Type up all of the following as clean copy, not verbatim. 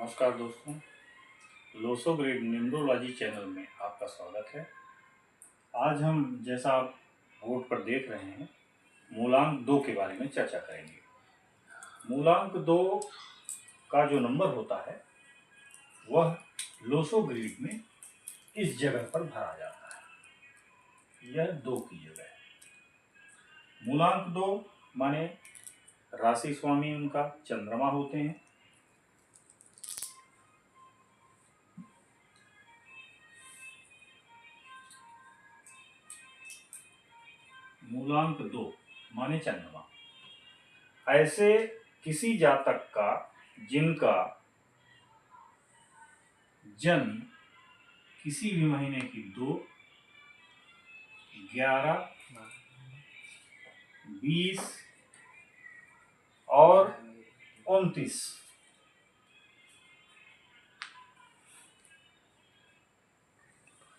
नमस्कार दोस्तों, लोसो grade numerology channel में आपका स्वागत है। आज हम जैसा आप बोर्ड पर देख रहे हैं मूलांक 2 के बारे में चर्चा करेंगे। मूलांक 2 का जो नंबर होता है वह लोसो ग्रेड में इस जगह पर भरा जाता है। यह 2 की जगह है। मूलांक 2 माने राशि स्वामी उनका चंद्रमा होते हैं। मूलांक 2 माने चंद्रमा। ऐसे किसी जातक का जिनका जन्म किसी भी महीने की 2, 11, 20 और 29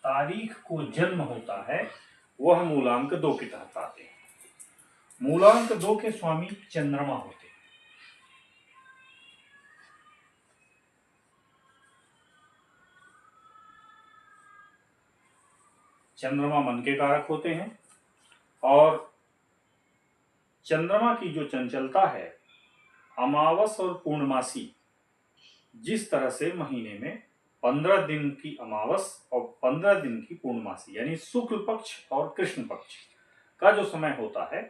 तारीख को जन्म होता है वह मूलांक 2 के तहत आते हैं। मूलांक 2 के स्वामी चंद्रमा होते हैं। चंद्रमा मन के कारक होते हैं और चंद्रमा की जो चंचलता है अमावस और पूर्णमासी, जिस तरह से महीने में 15 दिन की अमावस और 15 दिन की पूर्णमासी यानी शुक्ल पक्ष और कृष्ण पक्ष का जो समय होता है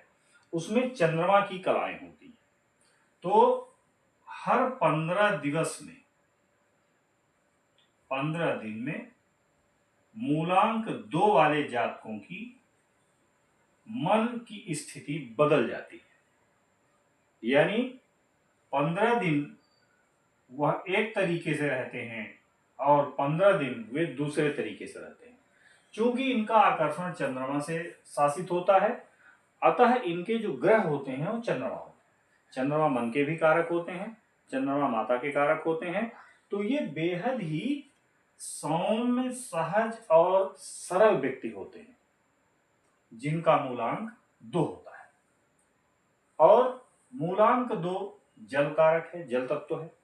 उसमें चंद्रमा की कलाएं होती हैं। तो हर 15 दिवस में 15 दिन में मूलांक 2 वाले जातकों की मन की स्थिति बदल जाती है। यानी 15 दिन वह एक तरीके से रहते हैं और 15 दिन वे दूसरे तरीके से रहते हैं। चूंकि इनका आकर्षण चंद्रमा से शासित होता है, अतः इनके जो ग्रह होते हैं वो चंद्रमा होते हैं। चंद्रमा मन के भी कारक होते हैं, चंद्रमा माता के कारक होते हैं। तो ये बेहद ही सौम्य, सहज और सरल व्यक्ति होते हैं जिनका मूलांक 2 होता है। और मूलांक 2 जल कारक है, जल तत्व है।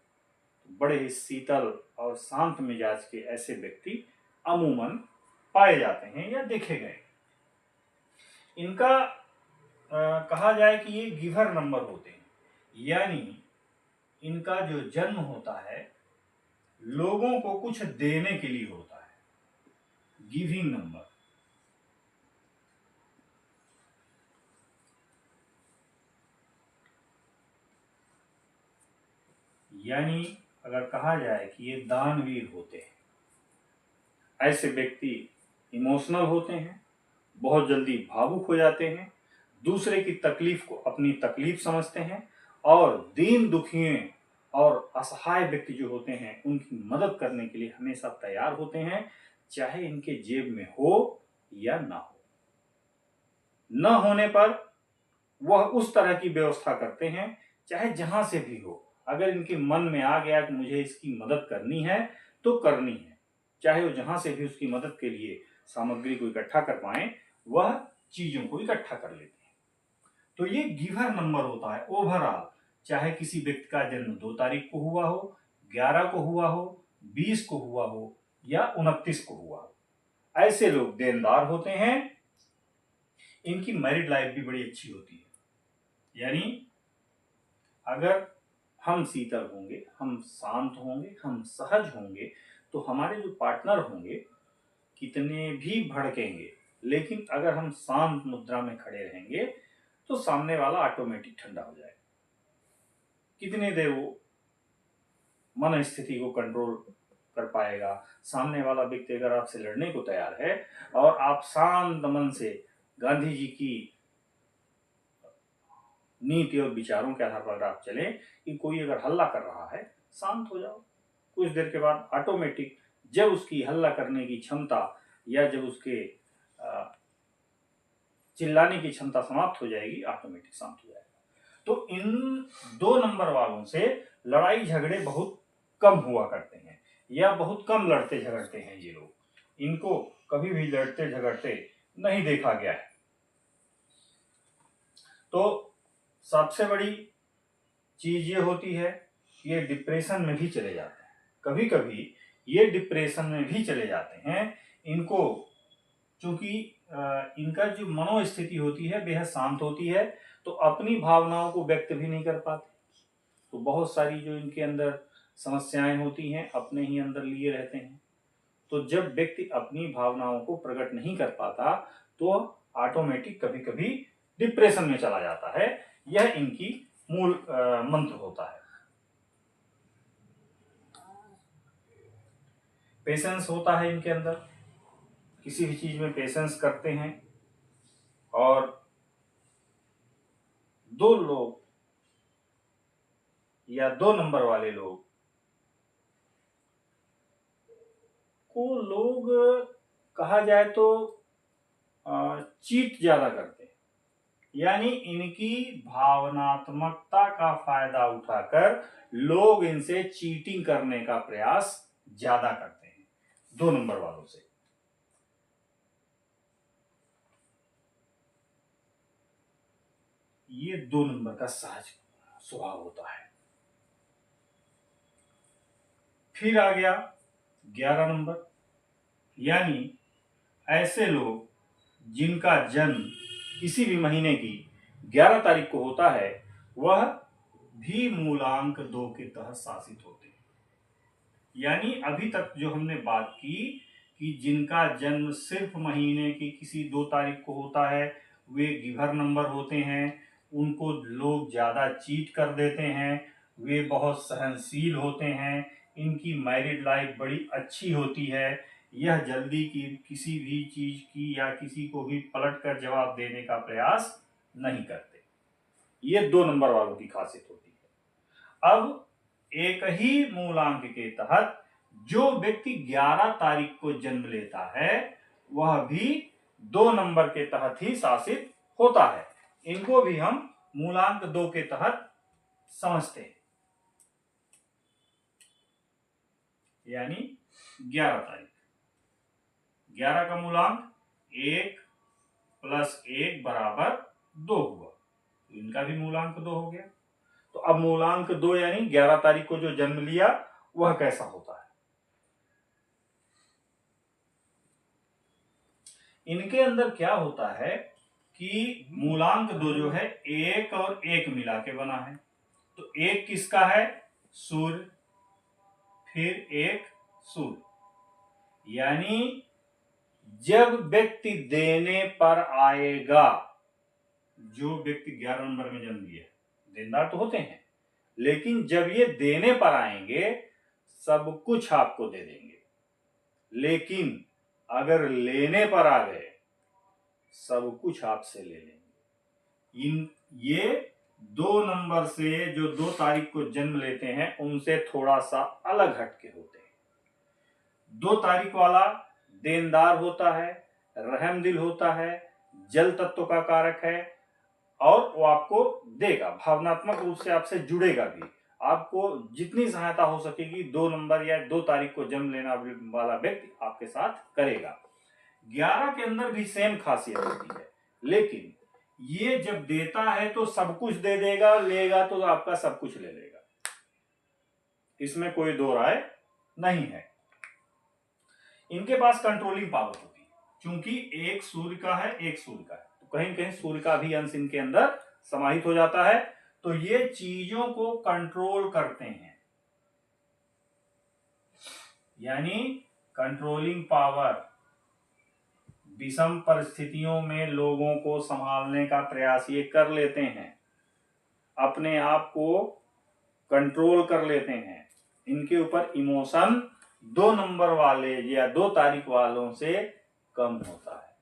बड़े ही शीतल और शांत मिजाज के ऐसे व्यक्ति अमूमन पाए जाते हैं या देखे गए। इनका कहा जाए कि ये गिवर नंबर होते हैं, यानी इनका जो जन्म होता है लोगों को कुछ देने के लिए होता है, गिविंग नंबर। यानी अगर कहा जाए कि ये दानवीर होते हैं। ऐसे व्यक्ति इमोशनल होते हैं, बहुत जल्दी भावुक हो जाते हैं, दूसरे की तकलीफ को अपनी तकलीफ समझते हैं और दीन दुखियों और असहाय व्यक्ति जो होते हैं उनकी मदद करने के लिए हमेशा तैयार होते हैं, चाहे इनके जेब में हो या ना हो। न होने पर वह उस तरह की व्यवस्था करते हैं, चाहे जहां से भी हो। अगर इनके मन में आ गया कि मुझे इसकी मदद करनी है तो करनी है, चाहे वो जहां से भी उसकी मदद के लिए सामग्री को इकट्ठा कर पाए, वह चीजों को इकट्ठा कर लेते हैं। तो ये गिवर नंबर होता है ओवरऑल। चाहे किसी व्यक्ति का जन्म 2 तारीख को हुआ हो, 11 को हुआ हो, 20 को हुआ हो या 29 को हुआ हो, ऐसे लोग देनदार होते हैं। इनकी मैरिड लाइफ भी बड़ी अच्छी होती है। यानी अगर हम शीतल होंगे, हम शांत होंगे, हम सहज होंगे, तो हमारे जो पार्टनर होंगे कितने भी भड़केंगे, लेकिन अगर हम शांत मुद्रा में खड़े रहेंगे तो सामने वाला ऑटोमेटिक ठंडा हो जाएगा। कितने देर वो मन स्थिति को कंट्रोल कर पाएगा। सामने वाला व्यक्ति अगर आपसे लड़ने को तैयार है और आप शांत मन से गांधी जी की नीति और विचारों के आधार पर अगर आप चलें कि कोई अगर हल्ला कर रहा है, शांत हो जाओ। कुछ देर के बाद ऑटोमेटिक जब उसकी हल्ला करने की क्षमता या जब उसके चिल्लाने की क्षमता समाप्त हो जाएगी, ऑटोमेटिक शांत हो जाएगा। तो इन 2 नंबर वालों से लड़ाई झगड़े बहुत कम हुआ करते हैं या बहुत कम लड़ते झगड़ते हैं ये लोग। इनको कभी भी लड़ते झगड़ते नहीं देखा गया है। तो सबसे बड़ी चीज ये होती है कि ये डिप्रेशन में भी चले जाते हैं। कभी कभी ये डिप्रेशन में भी चले जाते हैं। इनको चूंकि इनका जो मनोस्थिति होती है बेहद शांत होती है, तो अपनी भावनाओं को व्यक्त भी नहीं कर पाते। तो बहुत सारी जो इनके अंदर समस्याएं होती हैं अपने ही अंदर लिए रहते हैं। तो जब व्यक्ति अपनी भावनाओं को प्रकट नहीं कर पाता तो ऑटोमेटिक कभी कभी डिप्रेशन में चला जाता है। यह इनकी मूल मंत्र होता है। पेशेंस होता है इनके अंदर, किसी भी चीज में पेशेंस करते हैं। और दो लोग या 2 नंबर वाले लोग को लोग कहा जाए तो चीट ज्यादा करते हैं। यानी इनकी भावनात्मकता का फायदा उठाकर लोग इनसे चीटिंग करने का प्रयास ज्यादा करते हैं 2 नंबर वालों से। ये 2 नंबर का सहज स्वभाव होता है। फिर आ गया 11 नंबर, यानी ऐसे लोग जिनका जन्म किसी भी महीने की 11 तारीख को होता है वह भी मूलांक 2 के तहत शासित होते हैं। यानी अभी तक जो हमने बात की कि जिनका जन्म सिर्फ महीने की किसी 2 तारीख को होता है वे गिभर नंबर होते हैं, उनको लोग ज्यादा चीट कर देते हैं, वे बहुत सहनशील होते हैं, इनकी मैरिड लाइफ बड़ी अच्छी होती है, यह जल्दी की किसी भी चीज की या किसी को भी पलट कर जवाब देने का प्रयास नहीं करते। ये 2 नंबर वालों की खासियत होती है। अब एक ही मूलांक के तहत जो व्यक्ति 11 तारीख को जन्म लेता है वह भी 2 नंबर के तहत ही शासित होता है। इनको भी हम मूलांक 2 के तहत समझते हैं। यानी 11 तारीख, 11 का मूलांक 1 + 1 = 2 हुआ, तो इनका भी मूलांक 2 हो गया। तो अब मूलांक 2 यानी 11 तारीख को जो जन्म लिया वह कैसा होता है। इनके अंदर क्या होता है कि मूलांक 2 जो है 1 और 1 मिला के बना है। तो 1 किसका है? सूर्य, फिर 1 सूर्य। यानी जब व्यक्ति देने पर आएगा, जो व्यक्ति 11 नंबर में जन्म लिया देनदार तो होते हैं, लेकिन जब ये देने पर आएंगे सब कुछ आपको दे देंगे, लेकिन अगर लेने पर आ गए सब कुछ आपसे ले लेंगे। ये 2 नंबर से जो 2 तारीख को जन्म लेते हैं उनसे थोड़ा सा अलग हटके होते हैं। 2 तारीख वाला देनदार होता है, रहमदिल होता है, जल तत्व का कारक है और वो आपको देगा, भावनात्मक रूप से आपसे जुड़ेगा भी। आपको जितनी सहायता हो सकेगी 2 नंबर या 2 तारीख को जन्म लेना वाला व्यक्ति आपके साथ करेगा। 11 के अंदर भी सेम खासियत होती है, लेकिन ये जब देता है तो सब कुछ दे देगा, लेगा तो आपका सब कुछ ले लेगा, इसमें कोई दो राय नहीं है। इनके पास कंट्रोलिंग पावर होती है, क्योंकि एक सूर्य का है एक सूर्य का है, तो कहीं कहीं सूर्य का भी अंश इनके अंदर समाहित हो जाता है, तो ये चीजों को कंट्रोल करते हैं। यानी कंट्रोलिंग पावर, विषम परिस्थितियों में लोगों को संभालने का प्रयास ये कर लेते हैं, अपने आप को कंट्रोल कर लेते हैं। इनके ऊपर इमोशन 2 नंबर वाले या 2 तारीख वालों से कम होता है,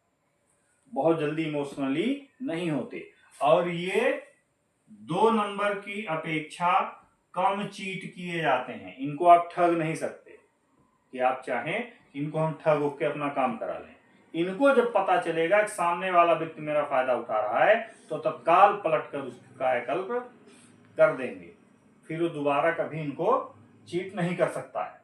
बहुत जल्दी इमोशनली नहीं होते, और ये 2 नंबर की अपेक्षा कम चीट किए जाते हैं। इनको आप ठग नहीं सकते कि आप चाहें इनको हम ठग के अपना काम करा लें। इनको जब पता चलेगा कि सामने वाला व्यक्ति मेरा फायदा उठा रहा है तो तत्काल पलट कर उसका कायाकल्प कर देंगे, फिर वो दोबारा कभी इनको चीट नहीं कर सकता है।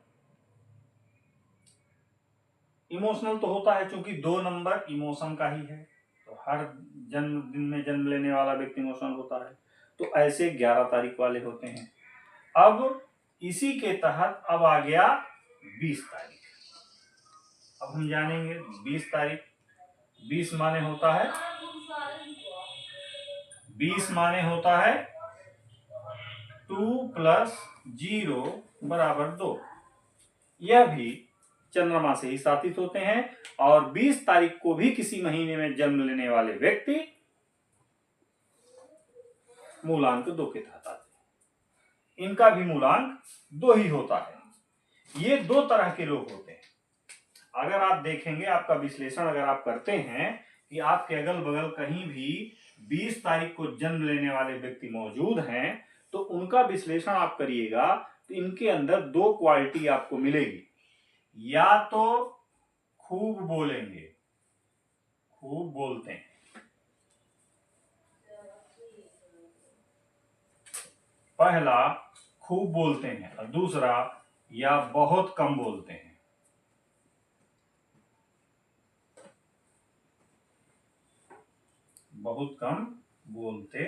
इमोशनल तो होता है, क्योंकि 2 नंबर इमोशन का ही है, तो हर जन्मदिन में जन्म लेने वाला व्यक्ति इमोशनल होता है। तो ऐसे 11 तारीख वाले होते हैं। अब इसी के तहत अब आ गया 20 तारीख। अब हम जानेंगे 20 तारीख। 20 माने होता है 2 + 0 = 2। यह भी चंद्रमा से ही साधित होते हैं और 20 तारीख को भी किसी महीने में जन्म लेने वाले व्यक्ति मूलांक 2 के तहत आते हैं। इनका भी मूलांक 2 ही होता है। ये 2 तरह के लोग होते हैं। अगर आप देखेंगे, आपका विश्लेषण अगर आप करते हैं कि आपके अगल बगल कहीं भी 20 तारीख को जन्म लेने वाले व्यक्ति मौजूद हैं, तो उनका विश्लेषण आप करिएगा तो इनके अंदर 2 क्वालिटी आपको मिलेगी। या तो खूब बोलेंगे, खूब बोलते हैं, पहला खूब बोलते हैं और दूसरा या बहुत कम बोलते हैं। बहुत कम बोलते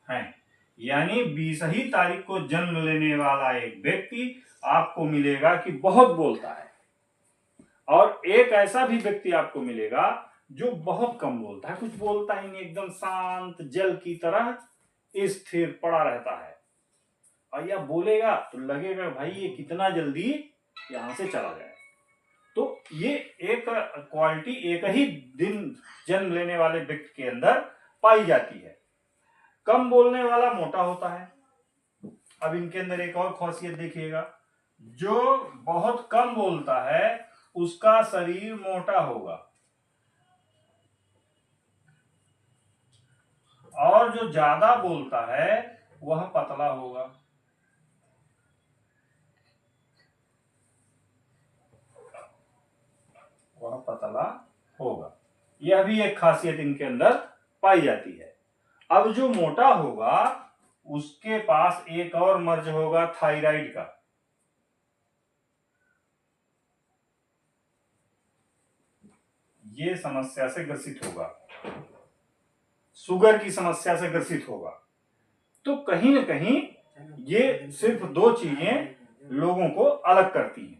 हैं। यानी 20 ही तारीख को जन्म लेने वाला एक व्यक्ति आपको मिलेगा कि बहुत बोलता है, और एक ऐसा भी व्यक्ति आपको मिलेगा जो बहुत कम बोलता है, कुछ बोलता ही नहीं, एकदम शांत जल की तरह स्थिर पड़ा रहता है। और यह बोलेगा तो लगेगा भाई ये कितना जल्दी यहां से चला जाए। तो ये एक क्वालिटी एक ही दिन जन्म लेने वाले व्यक्ति के अंदर पाई जाती है। कम बोलने वाला मोटा होता है। अब इनके अंदर एक और खासियत देखिएगा, जो बहुत कम बोलता है उसका शरीर मोटा होगा, और जो ज्यादा बोलता है वह पतला होगा। वह पतला होगा। यह भी एक खासियत इनके अंदर पाई जाती है। अब जो मोटा होगा उसके पास एक और मर्ज होगा थायराइड का। ये समस्या से ग्रसित होगा, शुगर की समस्या से ग्रसित होगा। तो कहीं ना कहीं ये सिर्फ 2 चीजें लोगों को अलग करती हैं।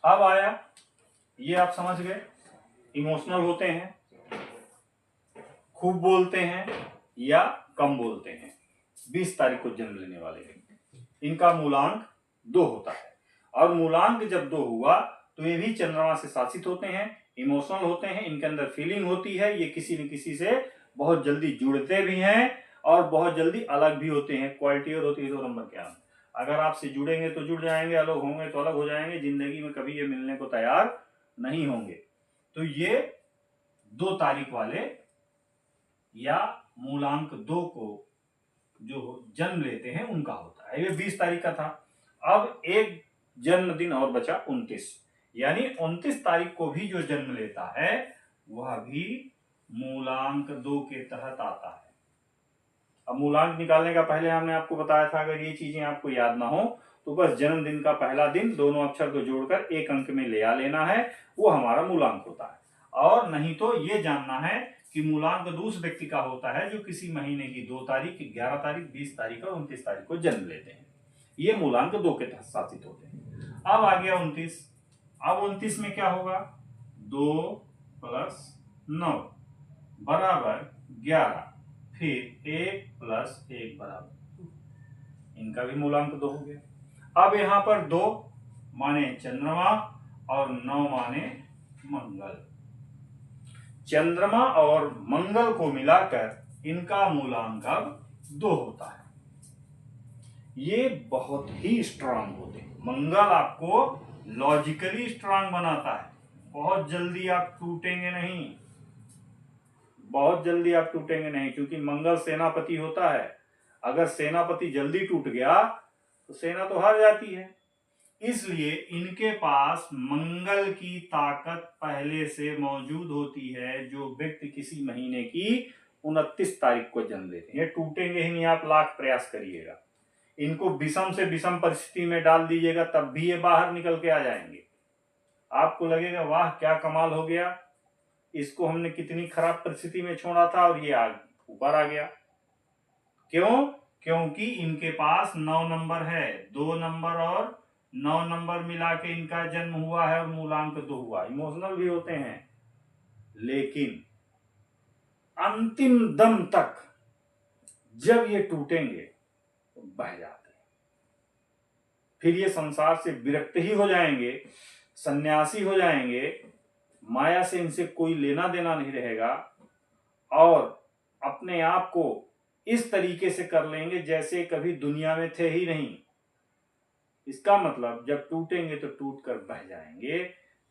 अब आया, ये आप समझ गए, इमोशनल होते हैं, खूब बोलते हैं या कम बोलते हैं। 20 तारीख को जन्म लेने वाले व्यक्ति, इनका मूलांक 2 होता है। और मूलांक जब 2 हुआ तो ये भी चंद्रमा से शासित होते हैं, इमोशनल होते हैं, इनके अंदर फीलिंग होती है, ये किसी न किसी से बहुत जल्दी जुड़ते भी हैं और बहुत जल्दी अलग भी होते हैं। क्वालिटी और होती है 2 नंबर क्या है। अगर आपसे जुड़ेंगे तो जुड़ जाएंगे, अलग होंगे तो अलग हो जाएंगे, जिंदगी में कभी ये मिलने को तैयार नहीं होंगे। तो ये 2 तारीख वाले या मूलांक 2 को जो जन्म लेते हैं उनका होता है। ये 20 तारीख का था। अब एक जन्मदिन और बचा 29, यानी 29 तारीख को भी जो जन्म लेता है वह भी मूलांक 2 के तहत आता है। अब मूलांक निकालने का पहले हमने आपको बताया था, अगर ये चीजें आपको याद ना हो तो बस जन्मदिन का पहला दिन दोनों अक्षर को जोड़कर एक अंक में ले आ लेना है, वो हमारा मूलांक होता है। और नहीं तो ये जानना है कि मूलांक 2 उस व्यक्ति का होता है जो किसी महीने की 2 तारीख, 11 तारीख, 20 तारीख और 29 तारीख को जन्म लेते हैं। ये मूलांक 2 के तहत शासित होते हैं। अब आ गया 29। अब 29 में क्या होगा, 2 + 9 = 11, फिर 1 + 1 = 2। इनका भी मूलांक 2 हो गया। अब यहां पर 2 माने चंद्रमा और 9 माने मंगल। चंद्रमा और मंगल को मिलाकर इनका मूलांक अब 2 होता है। ये बहुत ही स्ट्रांग होते हैं। मंगल आपको लॉजिकली स्ट्रांग बनाता है, बहुत जल्दी आप टूटेंगे नहीं, बहुत जल्दी आप टूटेंगे नहीं, क्योंकि मंगल सेनापति होता है। अगर सेनापति जल्दी टूट गया तो सेना तो हार जाती है। इसलिए इनके पास मंगल की ताकत पहले से मौजूद होती है। जो व्यक्ति किसी महीने की 29 तारीख को जन्म लेते हैं, ये टूटेंगे ही नहीं, आप लाख प्रयास करिएगा। इनको विषम से विषम परिस्थिति में डाल दीजिएगा तब भी ये बाहर निकल के आ जाएंगे। आपको लगेगा वाह क्या कमाल हो गया, इसको हमने कितनी खराब परिस्थिति में छोड़ा था और ये ऊपर आ गया। क्यों? क्योंकि इनके पास 9 नंबर है, 2 नंबर और 9 नंबर मिला के इनका जन्म हुआ है और मूलांक 2 हुआ। इमोशनल भी होते हैं, लेकिन अंतिम दम तक जब ये टूटेंगे तो बह जाते हैं, फिर ये संसार से विरक्त ही हो जाएंगे, सन्यासी हो जाएंगे, माया से इनसे कोई लेना देना नहीं रहेगा और अपने आप को इस तरीके से कर लेंगे जैसे कभी दुनिया में थे ही नहीं। इसका मतलब जब टूटेंगे तो टूट कर बह जाएंगे,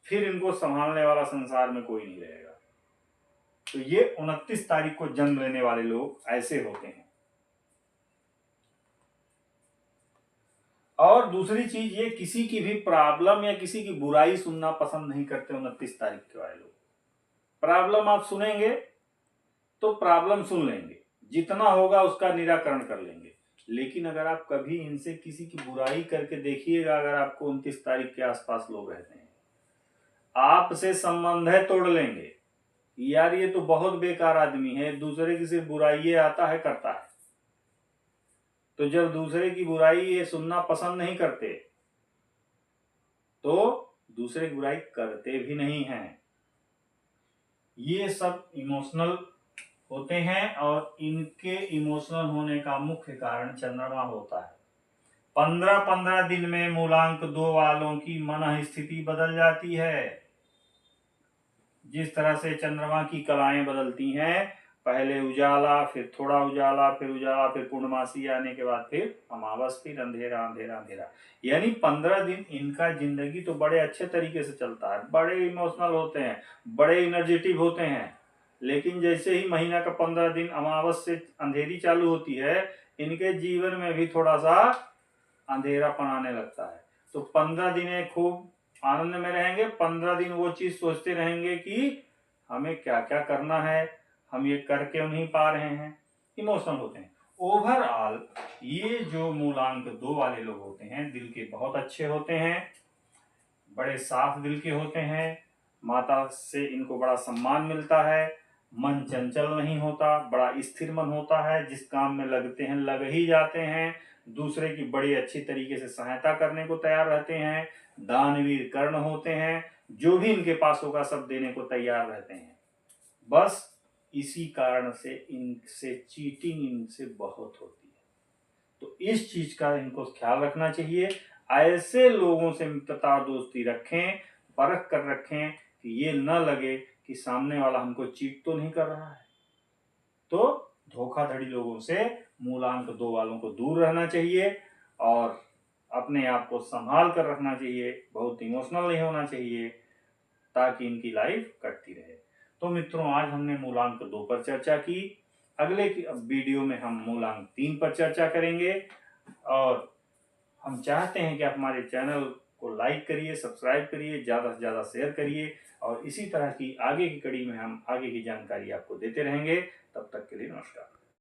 फिर इनको संभालने वाला संसार में कोई नहीं रहेगा। तो ये 29 तारीख को जन्म लेने वाले लोग ऐसे होते हैं। और दूसरी चीज, ये किसी की भी प्रॉब्लम या किसी की बुराई सुनना पसंद नहीं करते 29 तारीख के वाले लोग। प्रॉब्लम आप सुनेंगे तो प्रॉब्लम सुन लेंगे, जितना होगा उसका निराकरण कर लेंगे, लेकिन अगर आप कभी इनसे किसी की बुराई करके देखिएगा, अगर आपको 29 तारीख के आसपास लोग रहते हैं, आपसे संबंध है तोड़ लेंगे। यार ये तो बहुत बेकार आदमी है, दूसरे की सिर्फ बुराई आता है, करता है। तो जब दूसरे की बुराई ये सुनना पसंद नहीं करते तो दूसरे की बुराई करते भी नहीं हैं। ये सब इमोशनल होते हैं और इनके इमोशनल होने का मुख्य कारण चंद्रमा होता है। 15-15 दिन में मूलांक 2 वालों की मन स्थिति बदल जाती है। जिस तरह से चंद्रमा की कलाएं बदलती हैं, पहले उजाला, फिर थोड़ा उजाला, फिर उजाला, फिर पूर्णमासी आने के बाद फिर अमावस, फिर अंधेरा अंधेरा अंधेरा। यानी 15 दिन इनका जिंदगी तो बड़े अच्छे तरीके से चलता है, बड़े इमोशनल होते हैं, बड़े एनर्जेटिक होते हैं, लेकिन जैसे ही महीना का 15 दिन अमावस से अंधेरी चालू होती है, इनके जीवन में भी थोड़ा सा अंधेरापन आने लगता है। तो 15 दिन खूब आनंद में रहेंगे, 15 दिन वो चीज सोचते रहेंगे कि हमें क्या क्या करना है, हम ये कर क्यों नहीं पा रहे हैं। इमोशनल होते हैं। ओवरऑल ये जो मूलांक 2 वाले लोग होते हैं, दिल के बहुत अच्छे होते हैं, बड़े साफ दिल के होते हैं, माता से इनको बड़ा सम्मान मिलता है, मन चंचल नहीं होता, बड़ा स्थिर मन होता है, जिस काम में लगते हैं लग ही जाते हैं, दूसरे की बड़ी अच्छी तरीके से सहायता करने को तैयार रहते हैं, दानवीर कर्ण होते हैं, जो भी इनके पास होगा सब देने को तैयार रहते हैं। बस इसी कारण से इनसे चीटिंग इनसे बहुत होती है। तो इस चीज का इनको ख्याल रखना चाहिए। ऐसे लोगों से मित्रता दोस्ती रखें, परख कर रखें कि ये न लगे कि सामने वाला हमको चीट तो नहीं कर रहा है। तो धोखाधड़ी लोगों से मूलांक 2 वालों को दूर रहना चाहिए और अपने आप को संभाल कर रखना चाहिए, बहुत इमोशनल नहीं होना चाहिए, ताकि इनकी लाइफ कटती रहे। तो मित्रों, आज हमने मूलांक 2 पर चर्चा की। अगले की वीडियो में हम मूलांक 3 पर चर्चा करेंगे और हम चाहते हैं कि आप हमारे चैनल को लाइक करिए, सब्सक्राइब करिए, ज़्यादा से ज़्यादा शेयर करिए और इसी तरह की आगे की कड़ी में हम आगे की जानकारी आपको देते रहेंगे। तब तक के लिए नमस्कार।